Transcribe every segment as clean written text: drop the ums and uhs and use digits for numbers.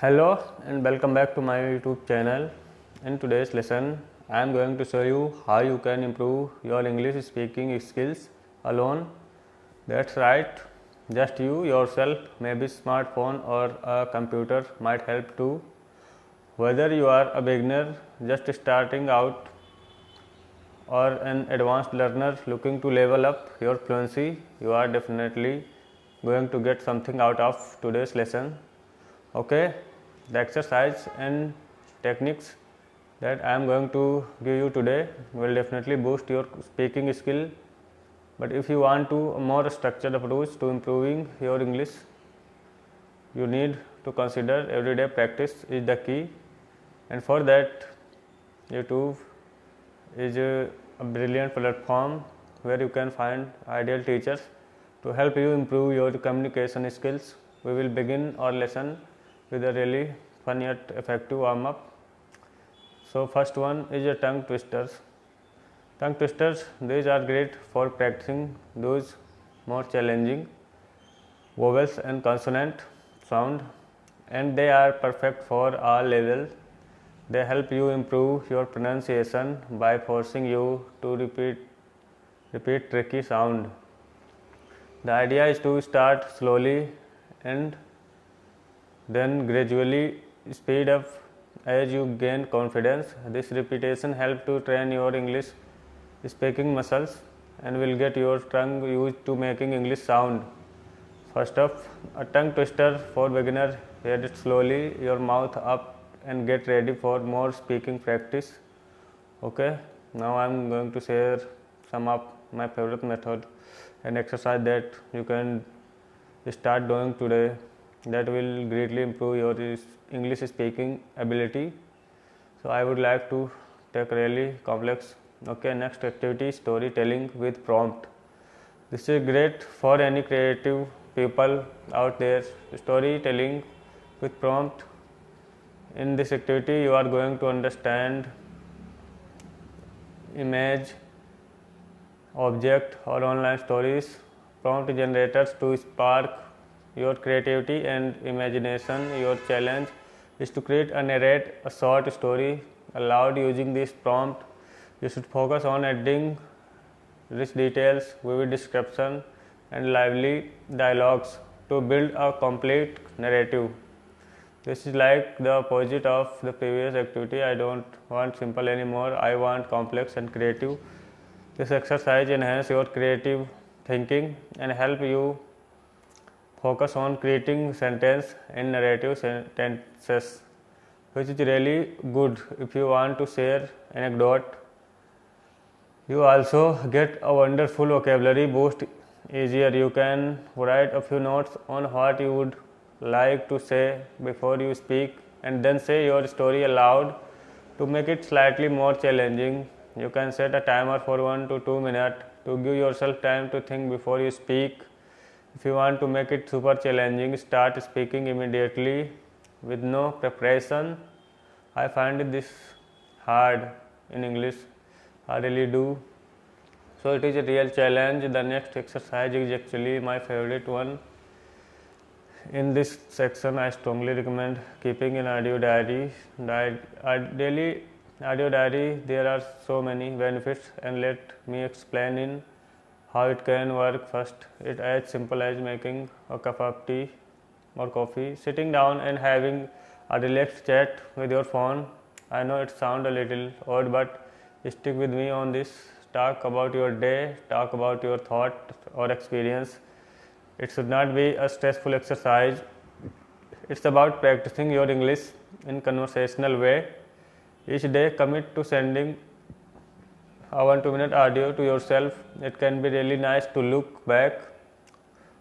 Hello and welcome back to my YouTube channel. In today's lesson, I am going to show you how you can improve your English speaking skills alone. That's right, just you yourself, maybe smartphone or a computer might help too. Whether you are a beginner just starting out or an advanced learner looking to level up your fluency, you are definitely going to get something out of today's lesson. Okay, the exercise and techniques that I am going to give you today will definitely boost your speaking skill. But if you want to a more structured approach to improving your English, you need to consider everyday practice is the key, and for that YouTube is a brilliant platform where you can find ideal teachers to help you improve your communication skills. We will begin our lesson with a really fun yet effective warm up. So first one is a tongue twisters. Tongue twisters, these are great for practicing those more challenging vowels and consonant sound, and they are perfect for all levels. They help you improve your pronunciation by forcing you to repeat tricky sound. The idea is to start slowly and then gradually speed up as you gain confidence. This repetition helps to train your English speaking muscles and will get your tongue used to making English sound. First up, a tongue twister for beginner. Hear it slowly, your mouth up, and get ready for more speaking practice. Okay, now I am going to share some of my favorite method and exercise that you can start doing today that will greatly improve your English speaking ability. So I would like to take really complex. Okay, next activity, storytelling with prompt. This is great for any creative people out there. Storytelling with prompt. In this activity you are going to understand image, object or online stories, prompt generators to spark your creativity and imagination. Your challenge is to create and narrate a short story aloud using this prompt. You should focus on adding rich details, vivid description and lively dialogues to build a complete narrative. This is like the opposite of the previous activity. I don't want simple anymore, I want complex and creative. This exercise enhances your creative thinking and help you focus on creating sentence and narrative sentences, which is really good if you want to share anecdote. You also get a wonderful vocabulary boost easier. You can write a few notes on what you would like to say before you speak and then say your story aloud. To make it slightly more challenging, you can set a timer for 1 to 2 minutes to give yourself time to think before you speak. If you want to make it super challenging, start speaking immediately with no preparation. I find this hard in English, I really do. So it is a real challenge. The next exercise is actually my favorite one. In this section, I strongly recommend keeping an audio diary. Daily audio diary, there are so many benefits, and let me explain in how it can work. First, it as simple as making a cup of tea or coffee, sitting down and having a relaxed chat with your phone. I know it sounds a little odd, but stick with me on this. Talk about your day, talk about your thought or experience. It should not be a stressful exercise. It's about practicing your English in conversational way. Each day commit to sending a 1 to 2 minute audio to yourself. It can be really nice to look back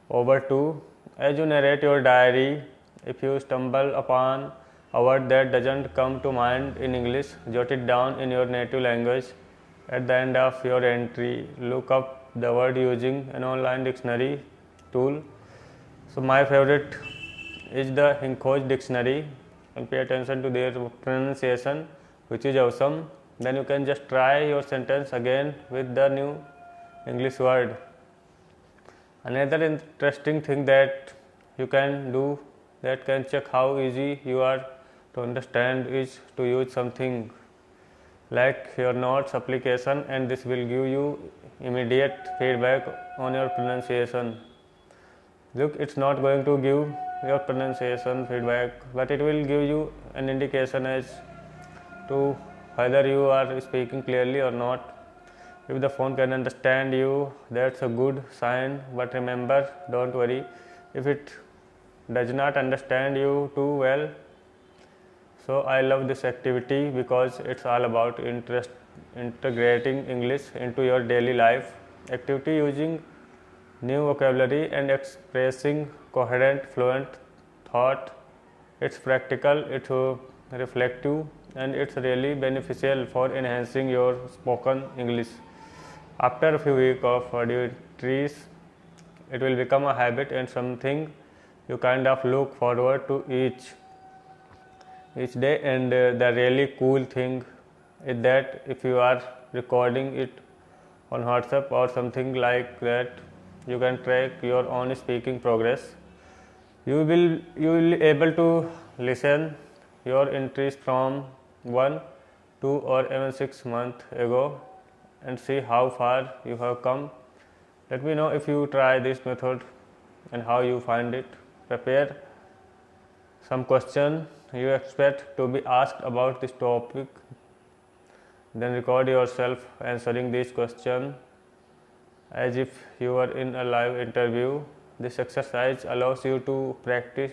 over to as you narrate your diary. If you stumble upon a word that doesn't come to mind in English, jot it down in your native language. At the end of your entry, look up the word using an online dictionary tool. So my favorite is the Hinkhoj dictionary, and pay attention to their pronunciation, which is awesome. Then you can just try your sentence again with the new English word. Another interesting thing that you can do that can check how easy you are to understand is to use something like your notes application, and this will give you immediate feedback on your pronunciation. Look, it's not going to give your pronunciation feedback, but it will give you an indication as to whether you are speaking clearly or not. If the phone can understand you, that's a good sign, but remember, don't worry if it does not understand you too well. So I love this activity because it's all about integrating English into your daily life. Activity using new vocabulary and expressing coherent, fluent thought. It's practical, it's reflective, and it's really beneficial for enhancing your spoken English. After a few weeks of audio entries, it will become a habit and something you kind of look forward to each day. And the really cool thing is that if you are recording it on WhatsApp or something like that, you can track your own speaking progress. You will be able to listen your entries from 1, 2 or even 6 months ago and see how far you have come. Let me know if you try this method and how you find it. Prepare some question you expect to be asked about this topic, then record yourself answering these questions as if you were in a live interview. This exercise allows you to practice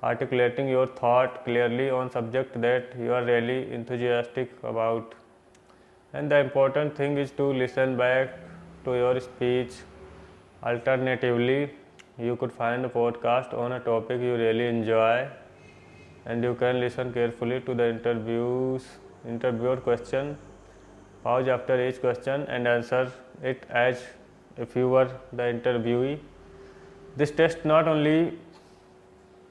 articulating your thought clearly on subject that you are really enthusiastic about. And the important thing is to listen back to your speech. Alternatively, you could find a podcast on a topic you really enjoy, and you can listen carefully to the interviewer question, pause after each question and answer it as if you were the interviewee. This tests not only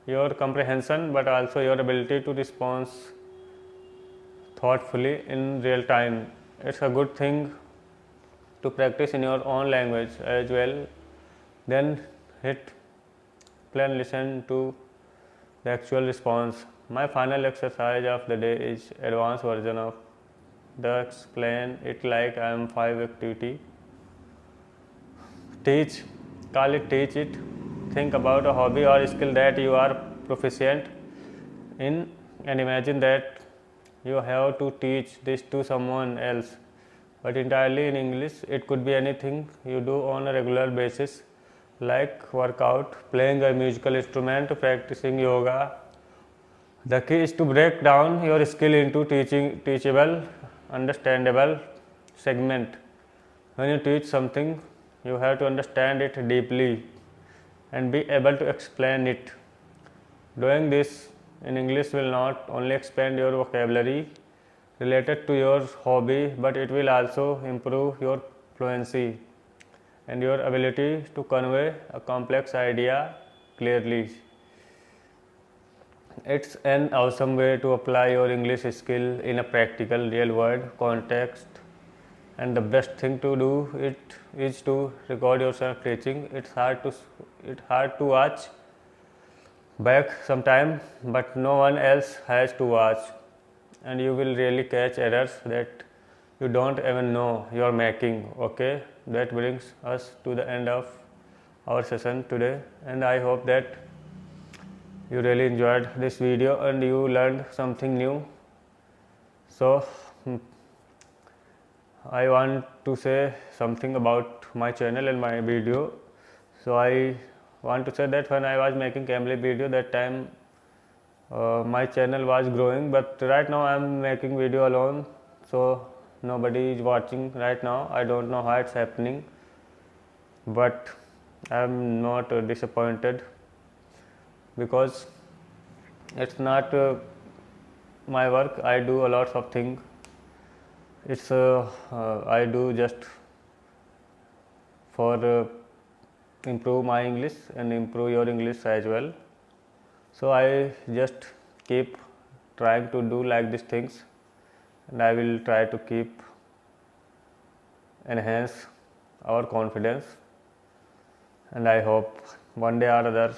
your comprehension but also your ability to respond thoughtfully in real time. It's a good thing to practice in your own language as well. Then hit play and listen to the actual response. My final exercise of the day is advanced version of the explain it like I am 5 activity. Teach, call it teach it. Think about a hobby or skill that you are proficient in and imagine that you have to teach this to someone else, but entirely in English. It could be anything you do on a regular basis, like workout, playing a musical instrument, practicing yoga. The key is to break down your skill into teachable, understandable segment. When you teach something, you have to understand it deeply and be able to explain it. Doing this in English will not only expand your vocabulary related to your hobby, but it will also improve your fluency and your ability to convey a complex idea clearly. It's an awesome way to apply your English skill in a practical, real world context. And the best thing to do is to record yourself teaching. It's hard to watch back sometime, but no one else has to watch, and you will really catch errors that you don't even know you're making. Okay, that brings us to the end of our session today, and I hope that you really enjoyed this video and you learned something new. So I want to say something about my channel and my video. So I want to say that when I was making Cambly video, that time my channel was growing, but right now I am making video alone, so nobody is watching right now. I don't know how it's happening, but I am not disappointed because it's not my work. I do a lot of things. It's I do just for improve my English and improve your English as well. So I just keep trying to do like these things, and I will try to keep enhance our confidence, and I hope one day or other